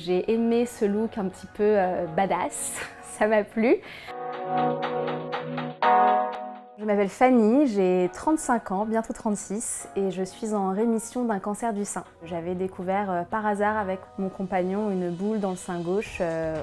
J'ai aimé ce look un petit peu badass, ça m'a plu. Je m'appelle Fanny, j'ai 35 ans, bientôt 36, et je suis en rémission d'un cancer du sein. J'avais découvert par hasard avec mon compagnon une boule dans le sein gauche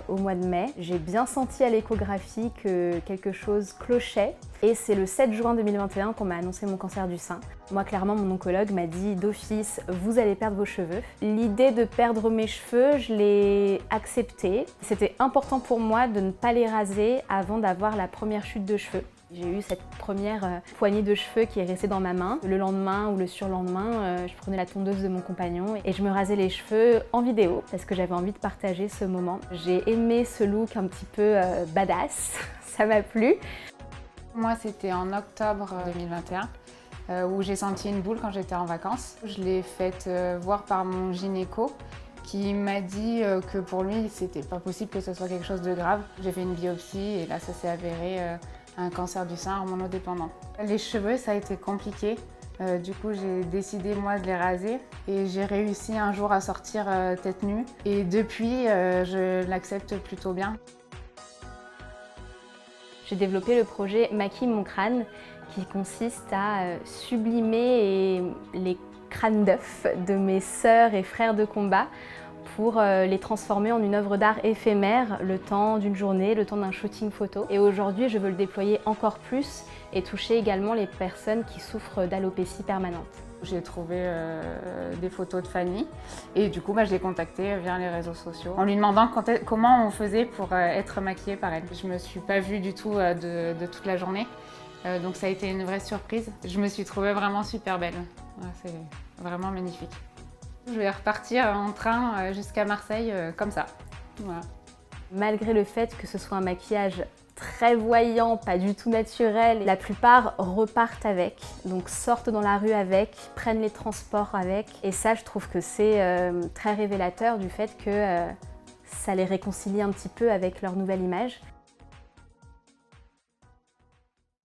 au mois de mai. J'ai bien senti à l'échographie que quelque chose clochait, et c'est le 7 juin 2021 qu'on m'a annoncé mon cancer du sein. Moi, clairement, mon oncologue m'a dit d'office, vous allez perdre vos cheveux. L'idée de perdre mes cheveux, je l'ai acceptée. C'était important pour moi de ne pas les raser avant d'avoir la première chute de cheveux. J'ai eu cette première poignée de cheveux qui est restée dans ma main. Le lendemain ou le surlendemain, je prenais la tondeuse de mon compagnon et je me rasais les cheveux en vidéo parce que j'avais envie de partager ce moment. J'ai aimé ce look un petit peu badass, ça m'a plu. Moi, c'était en octobre 2021 où j'ai senti une boule quand j'étais en vacances. Je l'ai faite voir par mon gynéco qui m'a dit que pour lui, c'était pas possible que ce soit quelque chose de grave. J'ai fait une biopsie et là, ça s'est avéré un cancer du sein hormonodépendant. Les cheveux, ça a été compliqué. Du coup, j'ai décidé moi de les raser et j'ai réussi un jour à sortir tête nue. Et depuis, je l'accepte plutôt bien. J'ai développé le projet Maquille mon crâne qui consiste à sublimer les crânes d'œufs de mes sœurs et frères de combat pour les transformer en une œuvre d'art éphémère le temps d'une journée, le temps d'un shooting photo. Et aujourd'hui, je veux le déployer encore plus et toucher également les personnes qui souffrent d'alopécie permanente. J'ai trouvé des photos de Fanny et du coup je l'ai contactée via les réseaux sociaux en lui demandant comment on faisait pour être maquillée par elle. Je me suis pas vue du tout de toute la journée, donc ça a été une vraie surprise. Je me suis trouvée vraiment super belle, ouais, c'est vraiment magnifique. Je vais repartir en train jusqu'à Marseille comme ça. Voilà. Malgré le fait que ce soit un maquillage très voyant, pas du tout naturel, la plupart repartent avec, donc sortent dans la rue avec, prennent les transports avec. Et ça, je trouve que c'est très révélateur du fait que ça les réconcilie un petit peu avec leur nouvelle image.